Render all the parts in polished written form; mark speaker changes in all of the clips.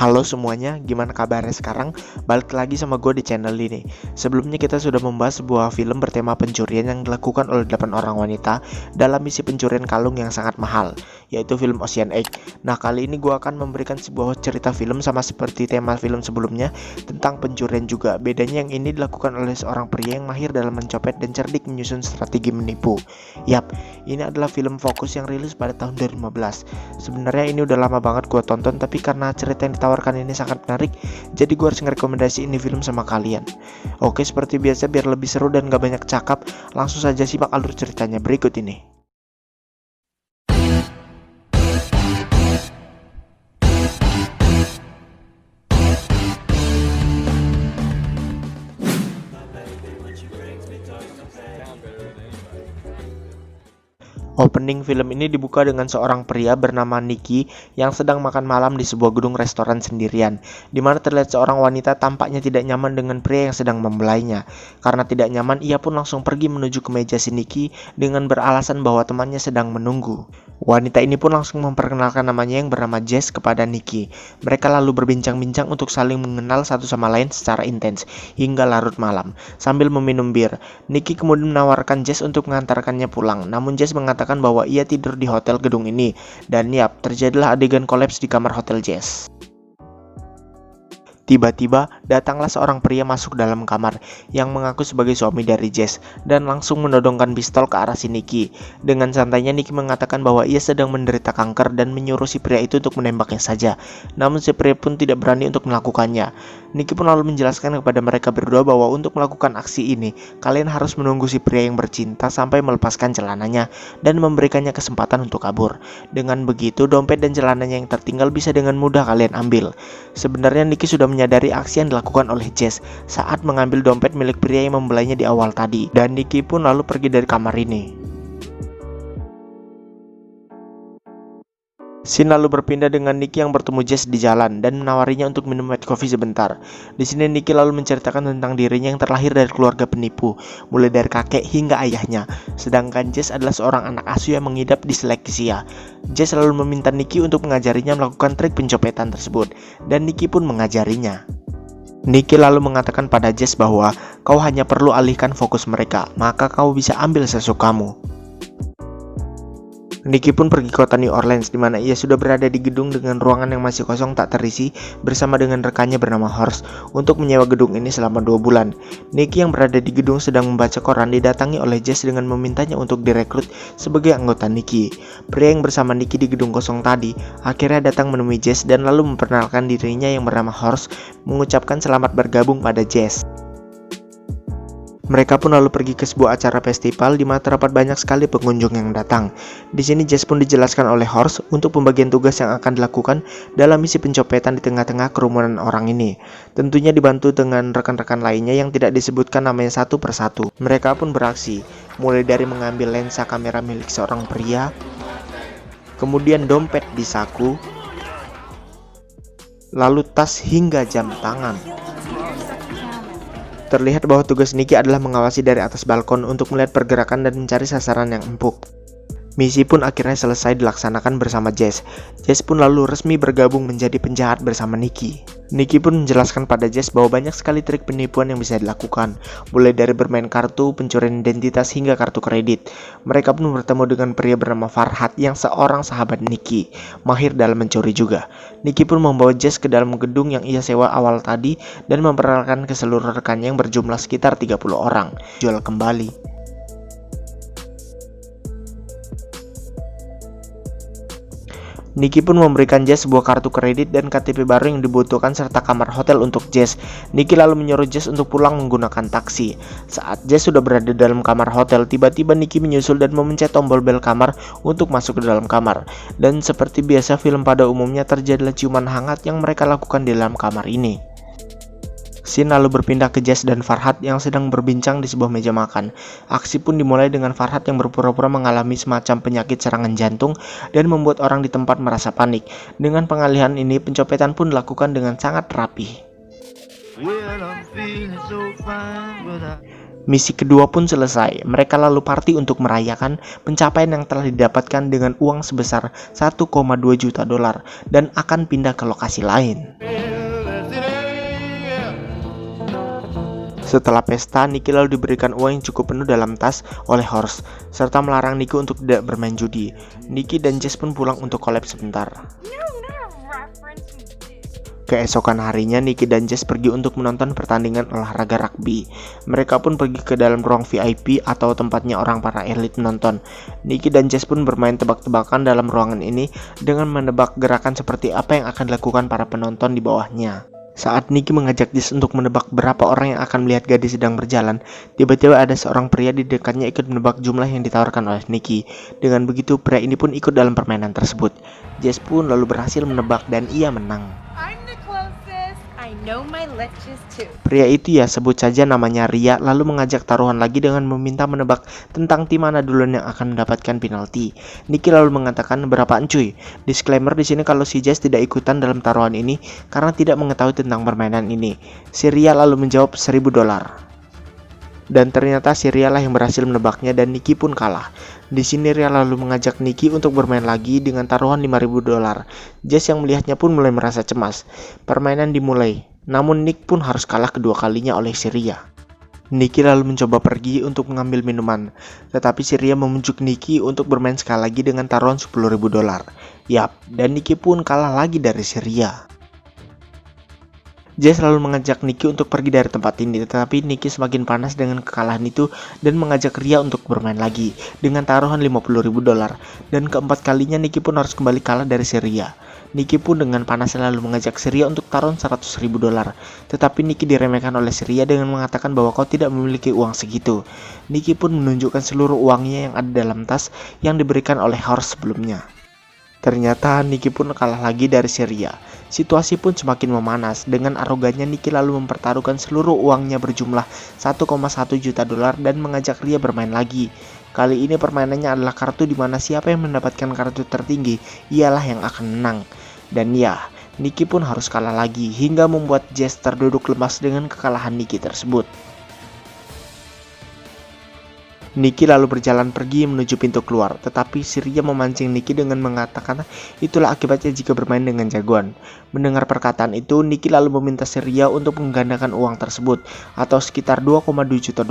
Speaker 1: Halo semuanya, gimana kabarnya sekarang? Balik lagi sama gue di channel ini. Sebelumnya kita sudah membahas sebuah film bertema pencurian yang dilakukan oleh 8 orang wanita dalam misi pencurian kalung yang sangat mahal, yaitu film Ocean 8. Nah, kali ini gue akan memberikan sebuah cerita film sama seperti tema film sebelumnya tentang pencurian juga. Bedanya yang ini dilakukan oleh seorang pria yang mahir dalam mencopet dan cerdik menyusun strategi menipu. Yap, ini adalah film fokus yang rilis pada tahun 2015. Sebenarnya ini udah lama banget gue tonton, tapi karena cerita yang ditawarkan ini sangat menarik, jadi gue harus ngerekomendasi ini film sama kalian. Oke, seperti biasa biar lebih seru dan gak banyak cakap, langsung saja simak alur ceritanya berikut ini. Opening film ini dibuka dengan seorang pria bernama Nicky yang sedang makan malam di sebuah gedung restoran sendirian, di mana terlihat seorang wanita tampaknya tidak nyaman dengan pria yang sedang membelainya. Karena tidak nyaman, ia pun langsung pergi menuju ke meja si Nicky dengan beralasan bahwa temannya sedang menunggu. Wanita ini pun langsung memperkenalkan namanya yang bernama Jess kepada Nicky. Mereka lalu berbincang-bincang untuk saling mengenal satu sama lain secara intens hingga larut malam. Sambil meminum bir, Nicky kemudian menawarkan Jess untuk mengantarkannya pulang. Namun Jess mengatakan bahwa ia tidur di hotel gedung ini, dan yap, terjadilah adegan kolaps di kamar hotel Jess. Tiba-tiba datanglah seorang pria masuk dalam kamar yang mengaku sebagai suami dari Jess dan langsung menodongkan pistol ke arah si Nicky. Dengan santainya Nicky mengatakan bahwa ia sedang menderita kanker dan menyuruh si pria itu untuk menembaknya saja. Namun si pria pun tidak berani untuk melakukannya. Nicky pun lalu menjelaskan kepada mereka berdua bahwa untuk melakukan aksi ini, kalian harus menunggu si pria yang bercinta sampai melepaskan celananya dan memberikannya kesempatan untuk kabur. Dengan begitu, dompet dan celananya yang tertinggal bisa dengan mudah kalian ambil. Sebenarnya Nicky sudah menyadari aksi yang dilakukan oleh Jess saat mengambil dompet milik pria yang membelainya di awal tadi, dan Nicky pun lalu pergi dari kamar ini. Scene lalu berpindah dengan Nicky yang bertemu Jess di jalan dan menawarinya untuk minum white coffee sebentar. Di sini Nicky lalu menceritakan tentang dirinya yang terlahir dari keluarga penipu, mulai dari kakek hingga ayahnya. Sedangkan Jess adalah seorang anak asuh yang mengidap disleksia. Jess lalu meminta Nicky untuk mengajarinya melakukan trik pencopetan tersebut, dan Nicky pun mengajarinya. Nicky lalu mengatakan pada Jess bahwa kau hanya perlu alihkan fokus mereka, maka kau bisa ambil sesukamu. Nicky pun pergi ke kota New Orleans, di mana ia sudah berada di gedung dengan ruangan yang masih kosong tak terisi bersama dengan rekannya bernama Horst untuk menyewa gedung ini selama 2 bulan. Nicky yang berada di gedung sedang membaca koran didatangi oleh Jess dengan memintanya untuk direkrut sebagai anggota Nicky. Pria yang bersama Nicky di gedung kosong tadi akhirnya datang menemui Jess dan lalu memperkenalkan dirinya yang bernama Horst, mengucapkan selamat bergabung pada Jess. Mereka pun lalu pergi ke sebuah acara festival di mana terdapat banyak sekali pengunjung yang datang. Di sini Jess pun dijelaskan oleh Horst untuk pembagian tugas yang akan dilakukan dalam misi pencopetan di tengah-tengah kerumunan orang ini. Tentunya dibantu dengan rekan-rekan lainnya yang tidak disebutkan namanya satu persatu. Mereka pun beraksi, mulai dari mengambil lensa kamera milik seorang pria, kemudian dompet di saku, lalu tas hingga jam tangan. Terlihat bahwa tugas Nicky adalah mengawasi dari atas balkon untuk melihat pergerakan dan mencari sasaran yang empuk. Misi pun akhirnya selesai dilaksanakan bersama Jess. Jess pun lalu resmi bergabung menjadi penjahat bersama Nicky. Nicky pun menjelaskan pada Jess bahwa banyak sekali trik penipuan yang bisa dilakukan, mulai dari bermain kartu, pencurian identitas, hingga kartu kredit. Mereka pun bertemu dengan pria bernama Farhad yang seorang sahabat Nicky, mahir dalam mencuri juga. Nicky pun membawa Jess ke dalam gedung yang ia sewa awal tadi dan memperkenalkan ke seluruh rekannya yang berjumlah sekitar 30 orang. Jual kembali. Nicky pun memberikan Jess sebuah kartu kredit dan KTP baru yang dibutuhkan serta kamar hotel untuk Jess. Nicky lalu menyuruh Jess untuk pulang menggunakan taksi. Saat Jess sudah berada dalam kamar hotel, tiba-tiba Nicky menyusul dan memencet tombol bel kamar untuk masuk ke dalam kamar. Dan seperti biasa film pada umumnya, terjadilah ciuman hangat yang mereka lakukan di dalam kamar ini. Scene lalu berpindah ke Jess dan Farhad yang sedang berbincang di sebuah meja makan. Aksi pun dimulai dengan Farhad yang berpura-pura mengalami semacam penyakit serangan jantung dan membuat orang di tempat merasa panik. Dengan pengalihan ini, pencopetan pun dilakukan dengan sangat rapi. Misi kedua pun selesai. Mereka lalu party untuk merayakan pencapaian yang telah didapatkan dengan uang sebesar $1,2 juta dan akan pindah ke lokasi lain. Setelah pesta, Nicky lalu diberikan uang yang cukup penuh dalam tas oleh Horst, serta melarang Nicky untuk tidak bermain judi. Nicky dan Jess pun pulang untuk collab sebentar. Keesokan harinya, Nicky dan Jess pergi untuk menonton pertandingan olahraga rugby. Mereka pun pergi ke dalam ruang VIP atau tempatnya orang para elit menonton. Nicky dan Jess pun bermain tebak-tebakan dalam ruangan ini dengan menebak gerakan seperti apa yang akan dilakukan para penonton di bawahnya. Saat Nicky mengajak Jess untuk menebak berapa orang yang akan melihat gadis sedang berjalan, tiba-tiba ada seorang pria di dekatnya ikut menebak jumlah yang ditawarkan oleh Nicky. Dengan begitu, pria ini pun ikut dalam permainan tersebut. Jess pun lalu berhasil menebak dan ia menang. Pria itu, ya sebut saja namanya Ria, lalu mengajak taruhan lagi dengan meminta menebak tentang tim mana duluan yang akan mendapatkan penalti. Nicky lalu mengatakan, berapaan cuy? Disclaimer di sini kalau si Jess tidak ikutan dalam taruhan ini karena tidak mengetahui tentang permainan ini. Si Ria lalu menjawab $1.000. Dan ternyata si Ria lah yang berhasil menebaknya dan Nicky pun kalah. Di sini Ria lalu mengajak Nicky untuk bermain lagi dengan taruhan $5.000. Jess yang melihatnya pun mulai merasa cemas. Permainan dimulai, namun Nick pun harus kalah kedua kalinya oleh si Ria. Nicky lalu mencoba pergi untuk mengambil minuman, tetapi si Ria memujuk Nicky untuk bermain sekali lagi dengan taruhan $10.000. Yap, dan Nicky pun kalah lagi dari si Ria. Jess lalu mengajak Nicky untuk pergi dari tempat ini, tetapi Nicky semakin panas dengan kekalahan itu dan mengajak Ria untuk bermain lagi dengan taruhan $50.000. Dan keempat kalinya Nicky pun harus kembali kalah dari si Ria. Nicky pun dengan panasnya lalu mengajak si Ria untuk taruhan $100.000. Tetapi Nicky diremehkan oleh si Ria dengan mengatakan bahwa kau tidak memiliki uang segitu. Nicky pun menunjukkan seluruh uangnya yang ada dalam tas yang diberikan oleh Horst sebelumnya. Ternyata Nicky pun kalah lagi dari si Ria. Situasi pun semakin memanas. Dengan arogannya Nicky lalu mempertaruhkan seluruh uangnya berjumlah $1,1 juta dan mengajak Ria bermain lagi. Kali ini permainannya adalah kartu di mana siapa yang mendapatkan kartu tertinggi ialah yang akan menang. Dan ya, Nicky pun harus kalah lagi hingga membuat Jess terduduk lemas dengan kekalahan Nicky tersebut. Nicky lalu berjalan pergi menuju pintu keluar, tetapi si Ria memancing Nicky dengan mengatakan itulah akibatnya jika bermain dengan jagoan. Mendengar perkataan itu, Nicky lalu meminta si Ria untuk menggandakan uang tersebut atau sekitar $2,2 juta.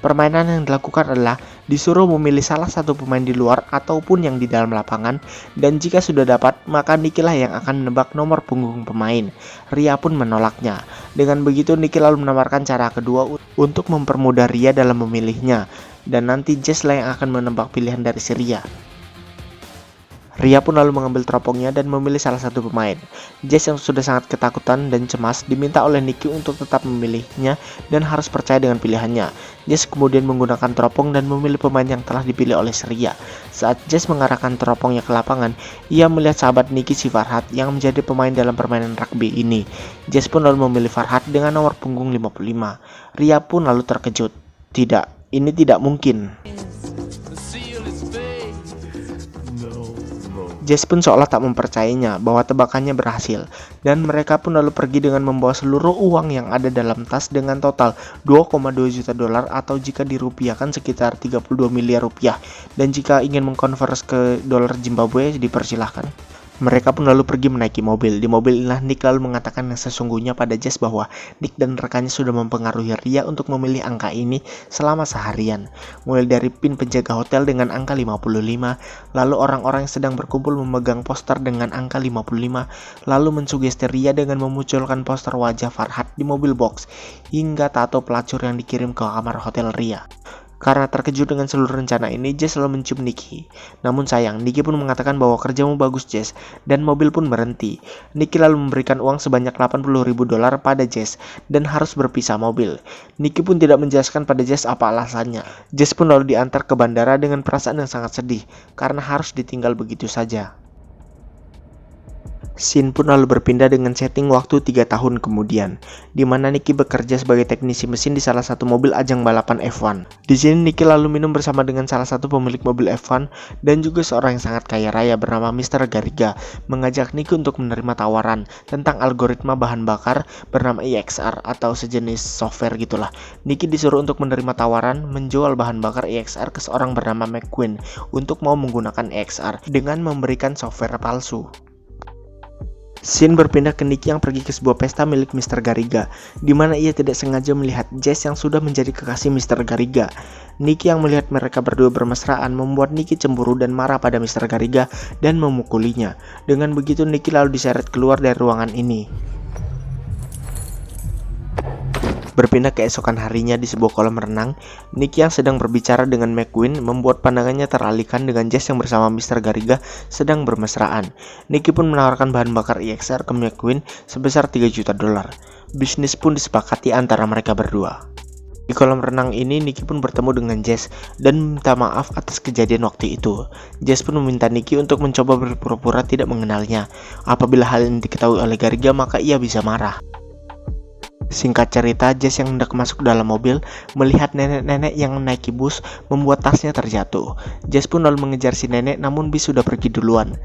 Speaker 1: Permainan yang dilakukan adalah disuruh memilih salah satu pemain di luar ataupun yang di dalam lapangan, dan jika sudah dapat, maka Nicky lah yang akan menebak nomor punggung pemain. Ria pun menolaknya. Dengan begitu, Nicky lalu menawarkan cara kedua untuk mempermudah Ria dalam memilihnya. Dan nanti Jess lah yang akan menebak pilihan dari si Ria. Ria pun lalu mengambil teropongnya dan memilih salah satu pemain. Jess yang sudah sangat ketakutan dan cemas diminta oleh Nicky untuk tetap memilihnya dan harus percaya dengan pilihannya. Jess kemudian menggunakan teropong dan memilih pemain yang telah dipilih oleh si Ria. Saat Jess mengarahkan teropongnya ke lapangan, ia melihat sahabat Nicky si Farhad yang menjadi pemain dalam permainan rugby ini. Jess pun lalu memilih Farhad dengan nomor punggung 55. Ria pun lalu terkejut. Tidak. Ini tidak mungkin. Jess pun seolah tak mempercayainya bahwa tebakannya berhasil, dan mereka pun lalu pergi dengan membawa seluruh uang yang ada dalam tas dengan total $2,2 juta atau jika dirupiahkan sekitar 32 miliar rupiah, dan jika ingin mengkonvers ke dolar Zimbabwe dipersilahkan. Mereka pun lalu pergi menaiki mobil. Di mobil inilah Nick lalu mengatakan yang sesungguhnya pada Jess bahwa Nick dan rekannya sudah mempengaruhi Ria untuk memilih angka ini selama seharian. Mulai dari pin penjaga hotel dengan angka 55, lalu orang-orang yang sedang berkumpul memegang poster dengan angka 55, lalu mensugesti Ria dengan memunculkan poster wajah Farhad di mobil box, hingga tato pelacur yang dikirim ke kamar hotel Ria. Karena terkejut dengan seluruh rencana ini, Jess selalu mencium Nicky. Namun sayang, Nicky pun mengatakan bahwa kerjamu bagus Jess, dan mobil pun berhenti. Nicky lalu memberikan uang sebanyak $80.000 pada Jess, dan harus berpisah mobil. Nicky pun tidak menjelaskan pada Jess apa alasannya. Jess pun lalu diantar ke bandara dengan perasaan yang sangat sedih, karena harus ditinggal begitu saja. Scene pun lalu berpindah dengan setting waktu 3 tahun kemudian, di mana Nicky bekerja sebagai teknisi mesin di salah satu mobil ajang balapan F1. Di sini Nicky lalu minum bersama dengan salah satu pemilik mobil F1 dan juga seorang yang sangat kaya raya bernama Mr. Garriga, mengajak Nicky untuk menerima tawaran tentang algoritma bahan bakar bernama EXR atau sejenis software gitulah. Nicky disuruh untuk menerima tawaran menjual bahan bakar EXR ke seorang bernama McQueen untuk mau menggunakan EXR dengan memberikan software palsu. Scene berpindah ke Nicky yang pergi ke sebuah pesta milik Mr. Garriga, di mana ia tidak sengaja melihat Jess yang sudah menjadi kekasih Mr. Garriga. Nicky yang melihat mereka berdua bermesraan membuat Nicky cemburu dan marah pada Mr. Garriga dan memukulinya. Dengan begitu Nicky lalu diseret keluar dari ruangan ini. Berpindah keesokan harinya di sebuah kolam renang, Nicky yang sedang berbicara dengan McQueen membuat pandangannya teralihkan dengan Jess yang bersama Mr. Garriga sedang bermesraan. Nicky pun menawarkan bahan bakar EXR ke McQueen sebesar $3 juta. Bisnis pun disepakati antara mereka berdua. Di kolam renang ini, Nicky pun bertemu dengan Jess dan meminta maaf atas kejadian waktu itu. Jess pun meminta Nicky untuk mencoba berpura-pura tidak mengenalnya. Apabila hal ini diketahui oleh Garriga, maka ia bisa marah. Singkat cerita, Jess yang hendak masuk dalam mobil melihat nenek-nenek yang menaiki bus membuat tasnya terjatuh. Jess pun lalu mengejar si nenek, namun bis sudah pergi duluan.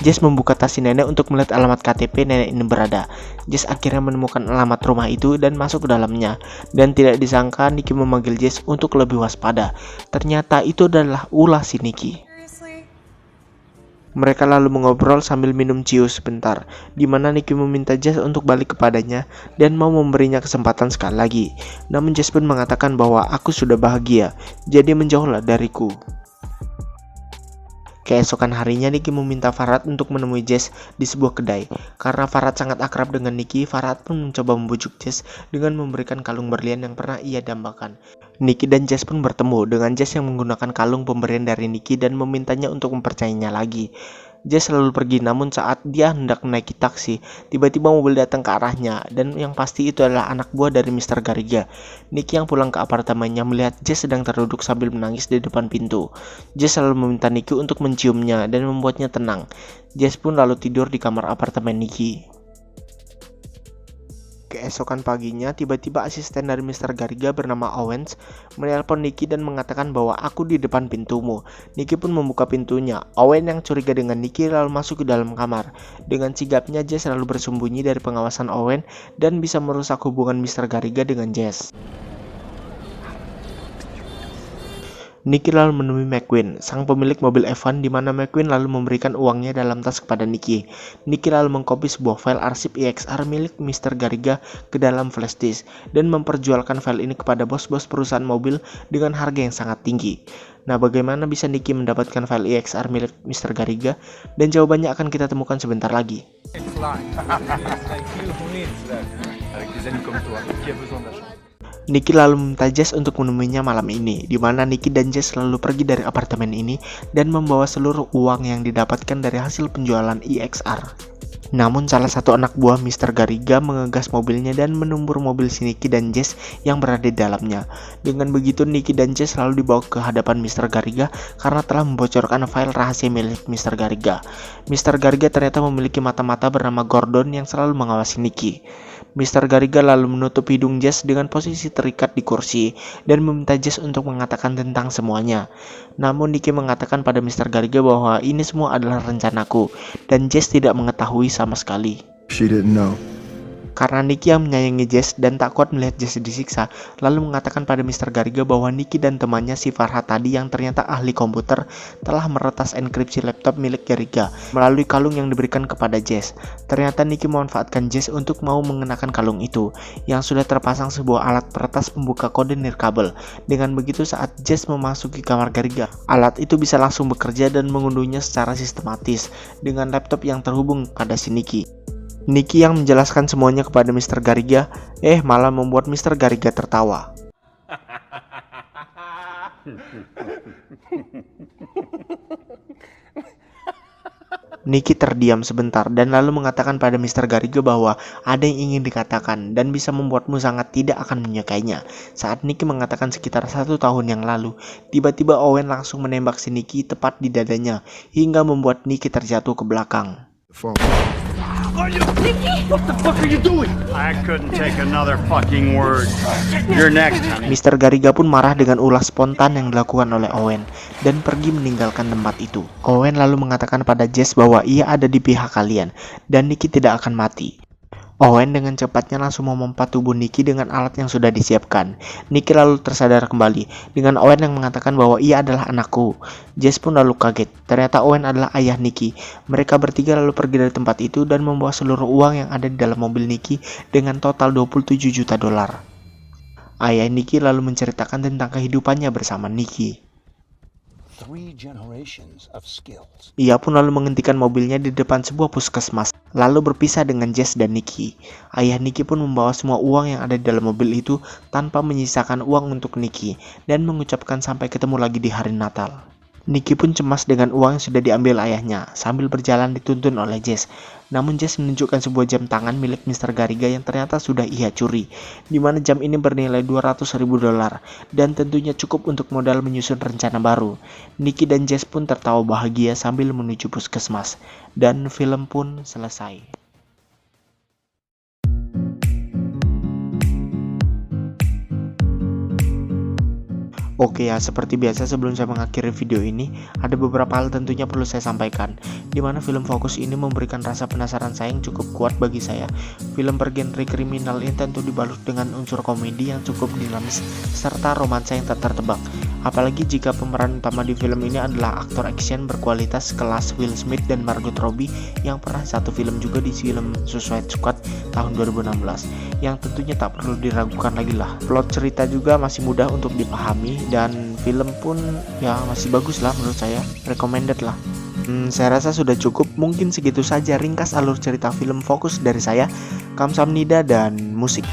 Speaker 1: Jess membuka tas si nenek untuk melihat alamat KTP nenek ini berada. Jess akhirnya menemukan alamat rumah itu dan masuk ke dalamnya. Dan tidak disangka Nicky memanggil Jess untuk lebih waspada. Ternyata itu adalah ulah si Nicky. Mereka lalu mengobrol sambil minum ciu sebentar, di mana Nicky meminta Jess untuk balik kepadanya dan mau memberinya kesempatan sekali lagi. Namun Jess pun mengatakan bahwa aku sudah bahagia, jadi menjauhlah dariku. Keesokan harinya Nicky meminta Farhad untuk menemui Jess di sebuah kedai. Karena Farhad sangat akrab dengan Nicky, Farhad pun mencoba membujuk Jess dengan memberikan kalung berlian yang pernah ia dambakan. Nicky dan Jess pun bertemu dengan Jess yang menggunakan kalung pemberian dari Nicky dan memintanya untuk mempercayainya lagi. Jess selalu pergi, namun saat dia hendak menaiki taksi, tiba-tiba mobil datang ke arahnya, dan yang pasti itu adalah anak buah dari Mr. Garriga. Nicky yang pulang ke apartemennya melihat Jess sedang terduduk sambil menangis di depan pintu. Jess selalu meminta Nicky untuk menciumnya dan membuatnya tenang. Jess pun lalu tidur di kamar apartemen Nicky. Keesokan paginya, tiba-tiba asisten dari Mr. Garriga bernama Owens menelpon Nicky dan mengatakan bahwa aku di depan pintumu. Nicky pun membuka pintunya. Owen yang curiga dengan Nicky lalu masuk ke dalam kamar. Dengan sigapnya, Jess selalu bersembunyi dari pengawasan Owen dan bisa merusak hubungan Mr. Garriga dengan Jess. Nicky lalu menemui McQueen, sang pemilik mobil F1, di mana McQueen lalu memberikan uangnya dalam tas kepada Nicky. Nicky lalu mengcopy sebuah file arsip EXR milik Mr. Garriga ke dalam flash disk dan memperjualkan file ini kepada bos-bos perusahaan mobil dengan harga yang sangat tinggi. Nah, bagaimana bisa Nicky mendapatkan file EXR milik Mr. Garriga? Dan jawabannya akan kita temukan sebentar lagi. Nicky lalu meminta Jess untuk menemuinya malam ini, di mana Nicky dan Jess selalu pergi dari apartemen ini dan membawa seluruh uang yang didapatkan dari hasil penjualan EXR. Namun salah satu anak buah Mr. Garriga mengegas mobilnya dan menumbur mobil si Nicky dan Jess yang berada di dalamnya. Dengan begitu Nicky dan Jess selalu dibawa ke hadapan Mr. Garriga karena telah membocorkan file rahasia milik Mr. Garriga. Mr. Garriga ternyata memiliki mata-mata bernama Gordon yang selalu mengawasi Nicky. Mr. Garriga lalu menutup hidung Jess dengan posisi terikat di kursi dan meminta Jess untuk mengatakan tentang semuanya. Namun Nicky mengatakan pada Mr. Garriga bahwa ini semua adalah rencanaku dan Jess tidak mengetahui sama sekali.
Speaker 2: She didn't know.
Speaker 1: Karena Nicky yang menyayangi Jess dan tak kuat melihat Jess disiksa, lalu mengatakan pada Mr. Garriga bahwa Nicky dan temannya si Farhad tadi yang ternyata ahli komputer telah meretas enkripsi laptop milik Garriga melalui kalung yang diberikan kepada Jess. Ternyata Nicky memanfaatkan Jess untuk mau mengenakan kalung itu, yang sudah terpasang sebuah alat peretas pembuka kode nirkabel. Dengan begitu saat Jess memasuki kamar Garriga, alat itu bisa langsung bekerja dan mengunduhnya secara sistematis dengan laptop yang terhubung pada si Nicky. Nicky yang menjelaskan semuanya kepada Mr. Garriga, malah membuat Mr. Garriga tertawa. Nicky terdiam sebentar dan lalu mengatakan pada Mr. Garriga bahwa ada yang ingin dikatakan dan bisa membuatmu sangat tidak akan menyukainya. Saat Nicky mengatakan sekitar 1 tahun yang lalu, tiba-tiba Owen langsung menembak si Nicky tepat di dadanya hingga membuat Nicky terjatuh ke belakang.
Speaker 2: What the fuck are you doing?
Speaker 3: I couldn't take another fucking word. You're next, honey.
Speaker 1: Mr. Garriga pun marah dengan ulah spontan yang dilakukan oleh Owen dan pergi meninggalkan tempat itu. Owen lalu mengatakan pada Jess bahwa ia ada di pihak kalian dan Nicky tidak akan mati. Owen dengan cepatnya langsung memompa tubuh Nikki dengan alat yang sudah disiapkan. Nikki lalu tersadar kembali dengan Owen yang mengatakan bahwa ia adalah anakku. Jess pun lalu kaget. Ternyata Owen adalah ayah Nikki. Mereka bertiga lalu pergi dari tempat itu dan membawa seluruh uang yang ada di dalam mobil Nikki dengan total 27 juta dolar. Ayah Nikki lalu menceritakan tentang kehidupannya bersama Nikki. Ia pun lalu menghentikan mobilnya di depan sebuah puskesmas, lalu berpisah dengan Jess dan Nikki. Ayah Nikki pun membawa semua uang yang ada di dalam mobil itu tanpa menyisakan uang untuk Nikki dan mengucapkan sampai ketemu lagi di hari Natal. Nikki pun cemas dengan uang yang sudah diambil ayahnya sambil berjalan dituntun oleh Jess. Namun Jess menunjukkan sebuah jam tangan milik Mr. Garriga yang ternyata sudah ia curi, di mana jam ini bernilai 200.000 dolar dan tentunya cukup untuk modal menyusun rencana baru. Nikki dan Jess pun tertawa bahagia sambil menuju puskesmas dan film pun selesai. Oke ya, seperti biasa sebelum saya mengakhiri video ini, ada beberapa hal tentunya perlu saya sampaikan, dimana film Focus ini memberikan rasa penasaran saya yang cukup kuat bagi saya. Film bergenre kriminal ini tentu dibalut dengan unsur komedi yang cukup dinamis, serta romansa yang tak tertebak. Apalagi jika pemeran utama di film ini adalah aktor action berkualitas kelas Will Smith dan Margot Robbie yang pernah satu film juga di film Suicide Squad tahun 2016, yang tentunya tak perlu diragukan lagi lah. Plot cerita juga masih mudah untuk dipahami dan film pun ya masih bagus lah menurut saya, recommended lah. Saya rasa sudah cukup, mungkin segitu saja ringkas alur cerita film Focus dari saya, Kamsahamnida dan musik.